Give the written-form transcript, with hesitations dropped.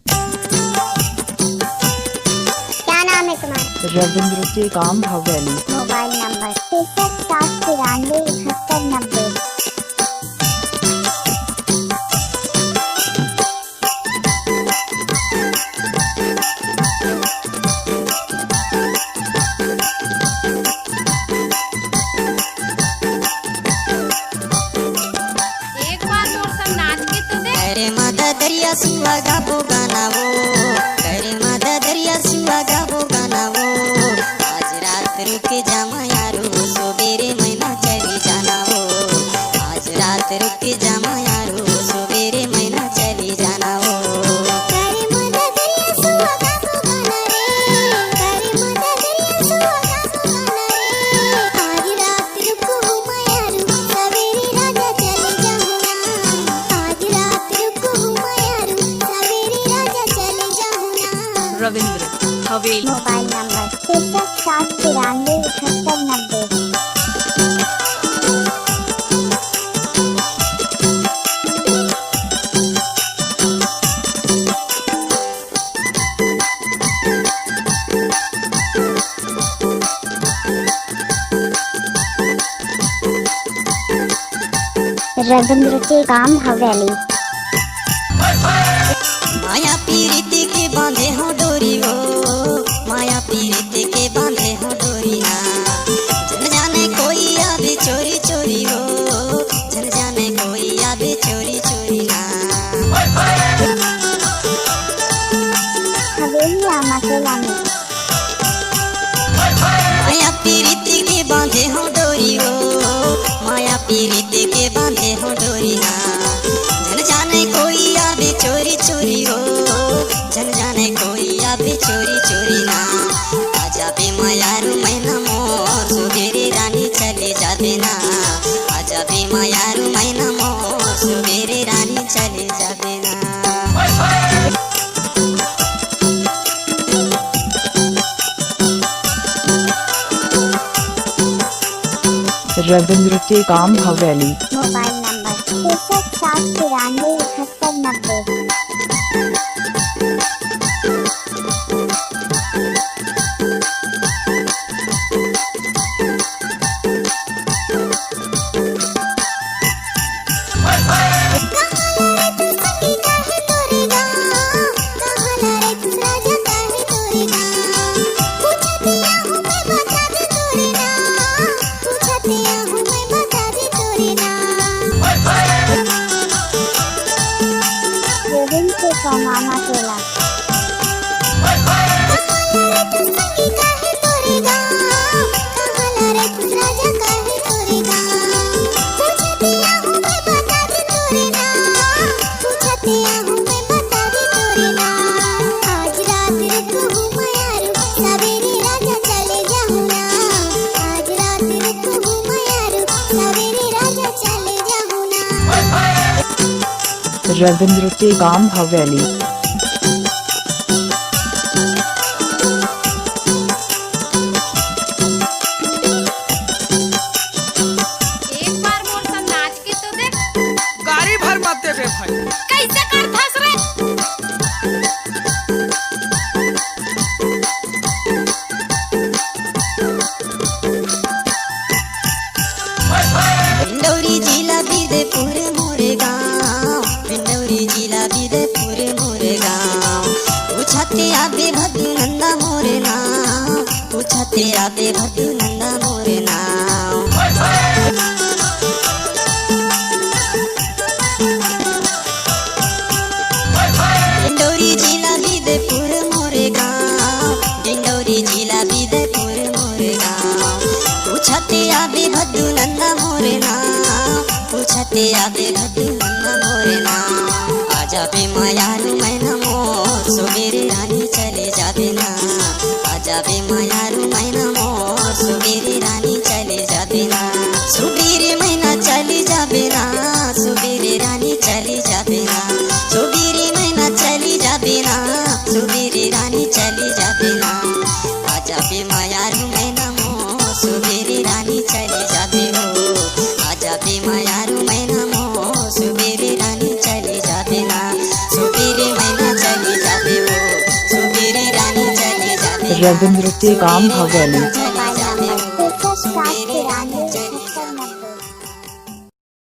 क्या नाम है तुम्हारा? रविंद्र टेकाम हवेली। Mobile number 63 793 7190। करे माता दरिया सुआ गाबो गाना वो, करे माता दरिया सुआ गाबो गाना वो। आज रात रुक जा मायारू, सुबेरे महीना चली जाना वो। आज रात रुक जा मायारू, सुबेरे महीना चली जाना वो। करे माता दरिया सुआ गाबो गाना रे, करे माता दरिया सुआ गाबो गाना रे। आज रात रुको मायारू, सवेरे राजा चले जाऊं ना। आज रात रुको मायारू, सवेरे राजा चले जाऊं ना। रविंद्र हवेली। Mobile number 63 793 7190। रविंद्र टेकाम हवेली। माया पीरित के बांधे हो डोरी हो, माया पीरित के बांधे हो डोरी ना। जन जाने कोई आवे चोरी चोरी हो, जन जाने कोई आवे चोरी चोरी ना। हवेली आमा के लाने। माया पीरित के बांधे हो डोरी हो, माया पीरित के बांधे हो डोरी ना। जन जाने कोई आवे चोरी चोरी हो, जन जाने कोई आवे चोरी चोरी ना। आजा बे मायारू मैना मोर, सुबेरे रानी चले जाबे ना। आजा बे मायारू मैना मोर, सुबेरे रानी चले जाबे ना। रविंद्र टेकाम हवेली। Mobile number 63 793 7190। मामा केला। रविंद्र टेकाम हवेली। एक बार मोर सा नाच के तो देख। गाड़ी भर मत दे बे भाई। कैसे करथस रे? पिंडौरी जिला बिदपुर मोरे गाँव, पिंडौरी जिला बिदपुर मोरे गाँव। पूछते आबे भद्दू नंदा मोरे नाम, पूछते आबे भद्दू नंदा मोरे नाम। डिंडौरी जिला बिदपुर मोरे गाँव, डिंडौरी जिला बिदपुर मोरे गाँव। पूछते आबे भद्दू नंदा मोरे नाम, पूछते आबे भद्दू नंदा मोरे नाम। आजा बे मायारू मैना मोर, सुबेरे रानी चले जाबे ना। आजा बे मायारू मैना मोर, सुबेरे रानी चले जाबे ना। सुबेरे महीना चली जाबे ना, सुबेरे रानी चली जाबे ना। सुबेरे महीना चली जाबे ना, सुबेरे रानी चली जाबे ना। आजा बे मायारू मैना मोर, सुबेरे रानी चली जाबे हो। आजा बे मायारू मैना मोर, सुबेरे रानी चली जाबे ना। सुबेरे महीना चली जाबे रविंद्र टेकाम हवेली।